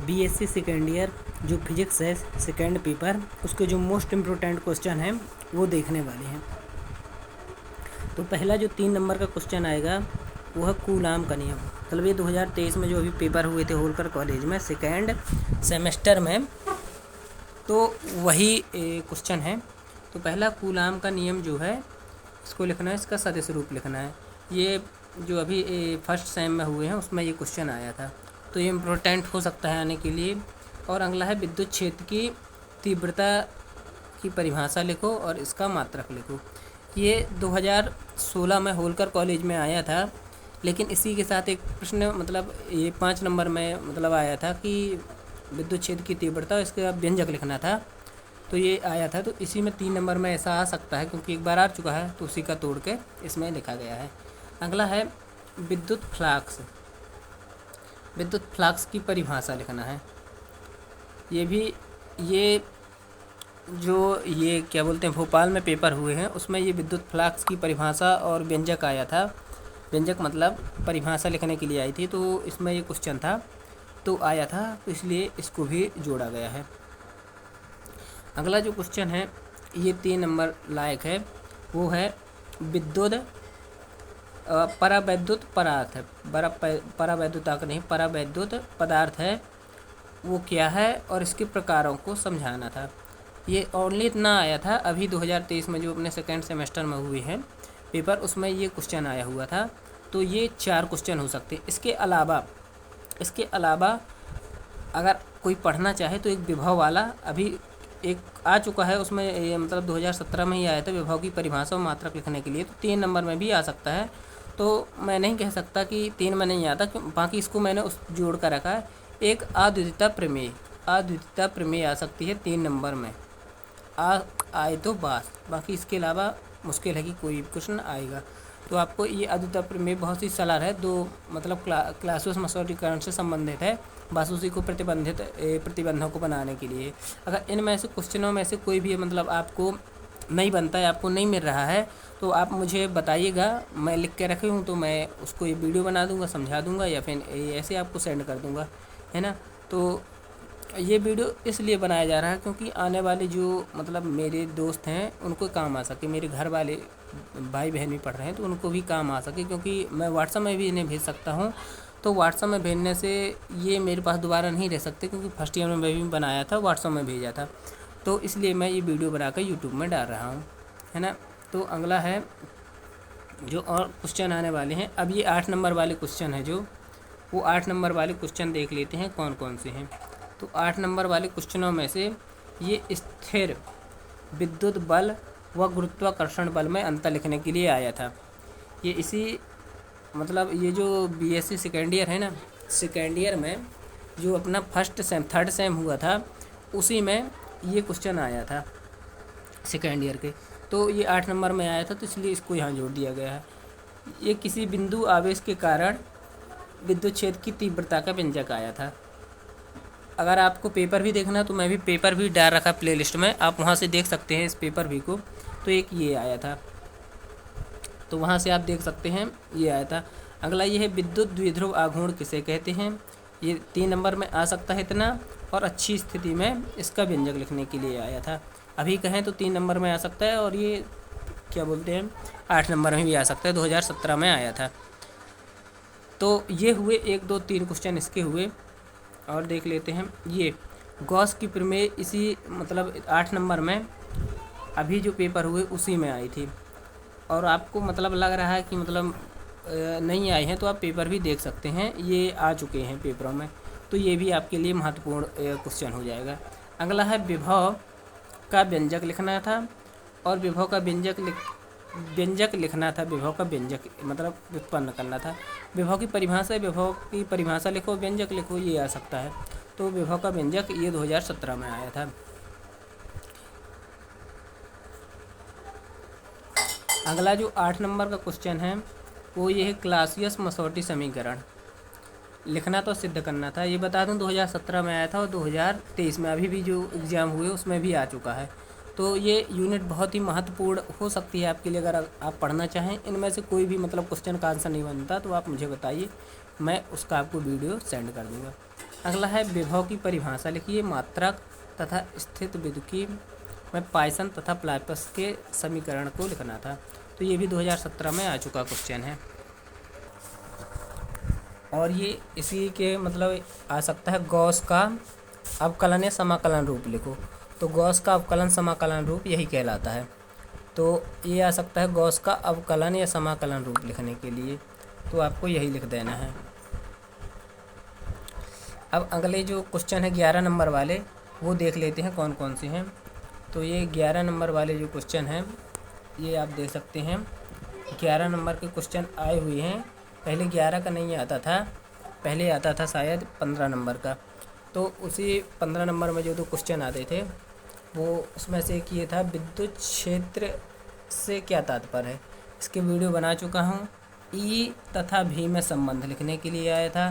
BSc second year जो physics है second paper, उसके जो मोस्ट इम्पोर्टेंट क्वेश्चन हैं वो देखने वाले हैं। तो पहला जो 3 नंबर का क्वेश्चन आएगा वो है कूलाम का नियम। मतलब ये 2023 में जो अभी पेपर हुए थे होलकर कॉलेज में सेकेंड सेमेस्टर में, तो वही क्वेश्चन है। तो पहला कूलाम का नियम जो है इसको लिखना है, इसका सदिश रूप लिखना है। ये जो अभी फर्स्ट सेम में हुए हैं उसमें ये क्वेश्चन आया था, तो ये इम्पोर्टेंट हो सकता है आने के लिए। और अगला है विद्युत क्षेत्र की तीव्रता की परिभाषा लिखो और इसका मात्रक लिखो। ये 2016 में होलकर कॉलेज में आया था, लेकिन इसी के साथ एक प्रश्न मतलब ये 5 नंबर में मतलब आया था कि विद्युत क्षेत्र की तीव्रता, इसका व्यंजक लिखना था, तो ये आया था। तो इसी में 3 नंबर में ऐसा आ सकता है क्योंकि एक बार आ चुका है, तो उसी का तोड़ के इसमें लिखा गया है। अगला है विद्युत फ्लक्स। विद्युत फ्लक्स की परिभाषा लिखना है। ये भी ये क्या बोलते हैं भोपाल में पेपर हुए हैं, उसमें ये विद्युत फ्लक्स की परिभाषा और व्यंजक आया था। व्यंजक मतलब परिभाषा लिखने के लिए आई थी, तो इसमें ये क्वेश्चन था तो आया था, तो इसलिए इसको भी जोड़ा गया है। अगला जो क्वेश्चन है ये 3 नंबर लायक है, वो है विद्युत परावैद्युत पदार्थ है। परावैद्युतांक नहीं, परावैद्युत पदार्थ है, वो क्या है और इसके प्रकारों को समझाना था। ये ओनली इतना आया था अभी 2023 में जो अपने सेकेंड सेमेस्टर में हुए हैं पेपर, उसमें ये क्वेश्चन आया हुआ था। तो ये 4 क्वेश्चन हो सकते हैं। इसके अलावा अगर कोई पढ़ना चाहे तो एक विभव वाला अभी एक आ चुका है, उसमें ये मतलब 2017 में ही आया था, विभव की परिभाषा और मात्रक लिखने के लिए, तो 3 नंबर में भी आ सकता है। तो मैं नहीं कह सकता कि 3 में नहीं आता, बाकी इसको मैंने उस जोड़ कर रखा है। एक अद्वितीयता प्रमेय आ सकती है 3 नंबर में, आए तो बाकी इसके अलावा मुश्किल है कि कोई क्वेश्चन आएगा। तो आपको ये अद्वितीयता प्रमेय बहुत सी सरल है, दो मतलब क्लासियस मसौढ़ीकरण से संबंधित है, बस उसी को प्रतिबंधों को बनाने के लिए। अगर इनमें से क्वेश्चनों में से कोई भी मतलब आपको नहीं बनता है, आपको नहीं मिल रहा है, तो आप मुझे बताइएगा, मैं लिख के रखे हूँ, तो मैं उसको ये वीडियो बना दूँगा, समझा दूँगा, या फिर ऐसे आपको सेंड कर दूँगा, है ना। तो ये वीडियो इसलिए बनाया जा रहा है क्योंकि आने वाले जो मतलब मेरे दोस्त हैं उनको काम आ सके, मेरे घर वाले भाई बहन भी पढ़ रहे हैं तो उनको भी काम आ सके, क्योंकि मैं व्हाट्सएप में भी इन्हें भेज सकता हूँ। तो व्हाट्सएप में भेजने से ये मेरे पास दोबारा नहीं रह सकते, क्योंकि फर्स्ट ईयर में मैं भी बनाया था, व्हाट्सएप में भेजा था, तो इसलिए मैं ये वीडियो बनाकर यूट्यूब में डाल रहा हूँ, है ना। तो अगला है जो और क्वेश्चन आने वाले हैं, अब ये 8 नंबर वाले क्वेश्चन है, जो वो 8 नंबर वाले क्वेश्चन देख लेते हैं कौन कौन से हैं। तो 8 नंबर वाले क्वेश्चनों में से ये स्थिर विद्युत बल व गुरुत्वाकर्षण बल में अंतर लिखने के लिए आया था। ये इसी मतलब ये जो बीएससी सेकेंड ईयर है ना, सेकेंड ईयर में जो अपना थर्ड सेम हुआ था, उसी में ये क्वेश्चन आया था सेकेंड ईयर के। तो ये 8 नंबर में आया था, तो इसलिए इसको यहाँ जोड़ दिया गया है। ये किसी बिंदु आवेश के कारण विद्युत क्षेत्र की तीव्रता का व्यंजक आया था। अगर आपको पेपर भी देखना तो मैं भी पेपर भी डाल रखा प्लेलिस्ट में, आप वहाँ से देख सकते हैं इस पेपर भी को। तो एक ये आया था, तो वहाँ से आप देख सकते हैं ये आया था। अगला ये है विद्युत द्विध्रुव आघूर्ण किसे कहते हैं। ये 3 नंबर में आ सकता है इतना, और अच्छी स्थिति में इसका व्यंजक लिखने के लिए आया था। अभी कहें तो 3 नंबर में आ सकता है, और ये क्या बोलते हैं 8 नंबर में भी आ सकता है, 2017 में आया था। तो ये हुए 1 2 3 क्वेश्चन इसके हुए। और देख लेते हैं ये गॉस की प्रमेय, इसी मतलब 8 नंबर में अभी जो पेपर हुए उसी में आई थी। और आपको मतलब लग रहा है कि मतलब नहीं आए हैं, तो आप पेपर भी देख सकते हैं, ये आ चुके हैं पेपरों में, तो ये भी आपके लिए महत्वपूर्ण क्वेश्चन हो जाएगा। अगला है विभव का व्यंजक लिखना था, और विभव का व्यंजक लिखना था, विभव का व्यंजक मतलब व्युत्पन्न करना था। विभव की परिभाषा लिखो, व्यंजक लिखो, ये आ सकता है। तो विभव का व्यंजक ये 2017 में आया था। अगला जो 8 नंबर का क्वेश्चन है वो ये है क्लासियस मसौढ़ी समीकरण लिखना, तो सिद्ध करना था। ये बता दूं 2017 में आया था, और 2023 में अभी भी जो एग्ज़ाम हुए उसमें भी आ चुका है। तो ये यूनिट बहुत ही महत्वपूर्ण हो सकती है आपके लिए, अगर आप पढ़ना चाहें। इनमें से कोई भी मतलब क्वेश्चन का आंसर नहीं बनता तो आप मुझे बताइए, मैं उसका आपको वीडियो सेंड कर दूँगा। अगला है विभव की परिभाषा लिखिए। मात्रक तथा स्थित विद्युती में पॉइसन तथा लाप्लास के समीकरण को लिखना था। तो ये भी 2017 में आ चुका क्वेश्चन है। और ये इसी के मतलब आ सकता है गॉस का अवकलन या समाकलन रूप लिखो। तो गॉस का अवकलन समाकलन रूप यही कहलाता है। तो ये आ सकता है गॉस का अवकलन या समाकलन रूप लिखने के लिए, तो आपको यही लिख देना है। अब अगले जो क्वेश्चन है 11 नंबर वाले, वो देख लेते हैं कौन कौन से हैं। तो ये 11 नंबर वाले जो क्वेश्चन हैं ये आप देख सकते हैं। 11 नंबर के क्वेश्चन आए हुए हैं। पहले 11 का नहीं आता था, पहले आता था शायद 15 नंबर का। तो उसी 15 नंबर में जो दो क्वेश्चन आते थे वो उसमें से एक ये था विद्युत क्षेत्र से क्या तात्पर्य है। इसके वीडियो बना चुका हूँ। ई तथा भी में संबंध लिखने के लिए आया था।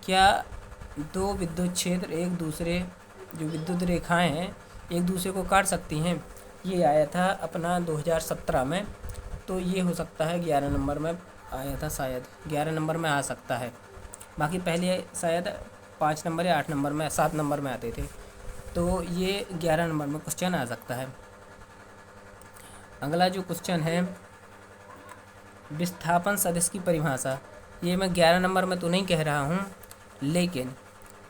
क्या दो विद्युत क्षेत्र एक दूसरे जो विद्युत रेखाएं हैं एक दूसरे को काट सकती हैं, ये आया था अपना 2017 में। तो ये हो सकता है 11 नंबर में आया था, शायद 11 नंबर में आ सकता है। बाकी पहले शायद 5 नंबर या 8 नंबर में 7 नंबर में आते थे। तो ये 11 नंबर में क्वेश्चन आ सकता है। अगला जो क्वेश्चन है विस्थापन सदिश की परिभाषा। ये मैं 11 नंबर में तो नहीं कह रहा हूँ, लेकिन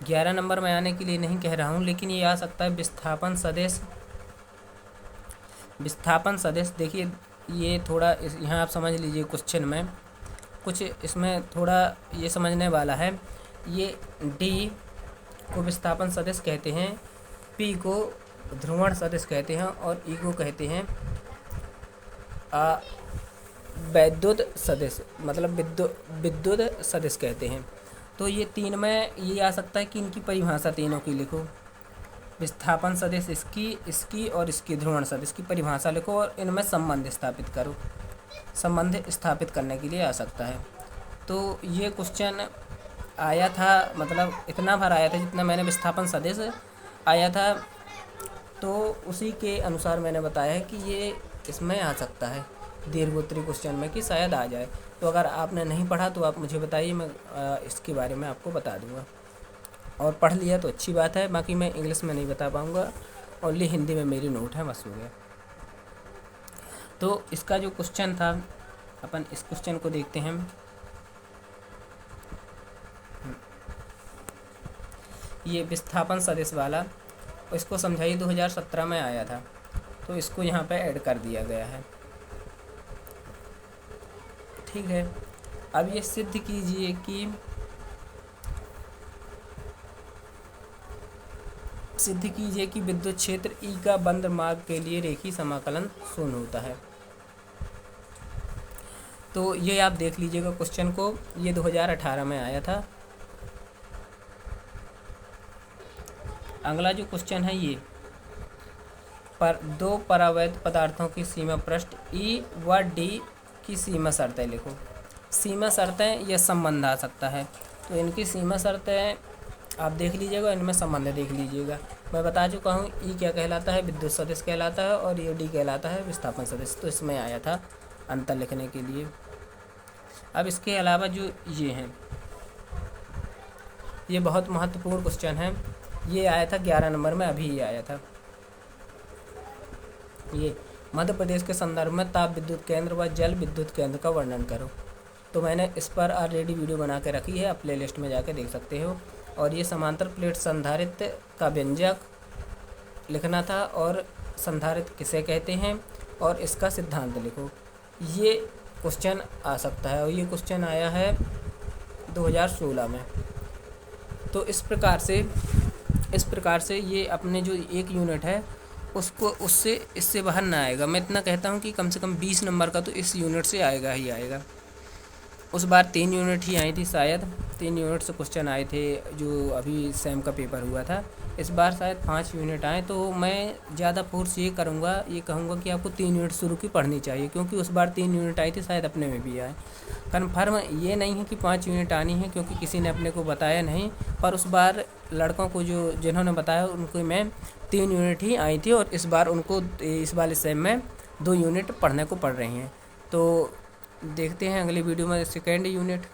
11 नंबर में आने के लिए नहीं कह रहा हूँ, लेकिन ये आ सकता है विस्थापन सदिश। विस्थापन सदिश देखिए ये थोड़ा यहाँ आप समझ लीजिए, क्वेश्चन में कुछ इसमें थोड़ा ये समझने वाला है। ये डी को विस्थापन सदिश कहते हैं, पी को ध्रुवण सदिश कहते हैं और ई को कहते हैं वैद्युत सदिश, मतलब विद्युत सदिश कहते हैं। तो ये तीन में ये आ सकता है कि इनकी परिभाषा तीनों की लिखो। विस्थापन सदिश इसकी और इसकी ध्रुवण सदिश की परिभाषा लिखो और इनमें संबंध स्थापित करो। संबंध स्थापित करने के लिए आ सकता है। तो ये क्वेश्चन आया था, मतलब इतना भर आया था जितना मैंने विस्थापन सदिश आया था। तो उसी के अनुसार मैंने बताया है कि ये इसमें आ सकता है दीर्घोत्तरी क्वेश्चन में कि शायद आ जाए। तो अगर आपने नहीं पढ़ा तो आप मुझे बताइए, मैं इसके बारे में आपको बता दूंगा। और पढ़ लिया तो अच्छी बात है, बाकी मैं इंग्लिश में नहीं बता पाऊँगा, ओनली हिंदी में मेरी नोट है, बस हो गया। तो इसका जो क्वेश्चन था, अपन इस क्वेश्चन को देखते हैं। ये विस्थापन सदिश वाला, इसको समझाइए 2017 में आया था, तो इसको यहाँ पे ऐड कर दिया गया है। ठीक है, अब ये सिद्ध कीजिए कि विद्युत क्षेत्र ई का बंद मार्ग के लिए रेखीय समाकलन शून्य होता है। तो ये आप देख लीजिएगा क्वेश्चन को, ये 2018 में आया था। अगला जो क्वेश्चन है ये पर दो परावैध पदार्थों की सीमा पृष्ठ ई व डी की सीमा शर्तें लिखो। सीमा शर्तें या संबंध आ सकता है। तो इनकी सीमा शर्तें आप देख लीजिएगा, इनमें संबंध देख लीजिएगा। मैं बता चुका हूँ ई क्या कहलाता है, विद्युत सदिश कहलाता है, और ये डी कहलाता है विस्थापन सदिश। तो इसमें आया था अंतर लिखने के लिए। अब इसके अलावा जो ये हैं, ये बहुत महत्वपूर्ण क्वेश्चन है। ये आया था 11 नंबर में, अभी ये आया था। ये मध्य प्रदेश के संदर्भ में ताप विद्युत केंद्र व जल विद्युत केंद्र का वर्णन करो। तो मैंने इस पर ऑलरेडी वीडियो बना के रखी है, आप प्लेलिस्ट में जाके देख सकते हो। और ये समांतर प्लेट संधारित्र का व्यंजक लिखना था, और संधारित्र किसे कहते हैं, और इसका सिद्धांत लिखो। ये क्वेश्चन आ सकता है, और ये क्वेश्चन आया है 2016 में। तो इस प्रकार से ये अपने जो एक यूनिट है उसको इससे बाहर ना आएगा। मैं इतना कहता हूँ कि कम से कम 20 नंबर का तो इस यूनिट से आएगा ही आएगा। उस बार 3 यूनिट ही आई थी शायद, 3 यूनिट से क्वेश्चन आए थे जो अभी सेम का पेपर हुआ था। इस बार शायद 5 यूनिट आए। तो मैं ज़्यादा फोर्स ये कहूँगा कि आपको 3 यूनिट शुरू की पढ़नी चाहिए, क्योंकि उस बार 3 यूनिट आई थी, शायद अपने में भी आए। कन्फर्म ये नहीं है कि 5 यूनिट आनी है, क्योंकि किसी ने अपने को बताया नहीं। पर उस बार लड़कों को जिन्होंने बताया उनको में 3 यूनिट ही आई थी, और इस बार उनको इस वाले सेम में 2 यूनिट पढ़ने को पड़ रही हैं। तो देखते हैं अगली वीडियो में सेकेंड यूनिट।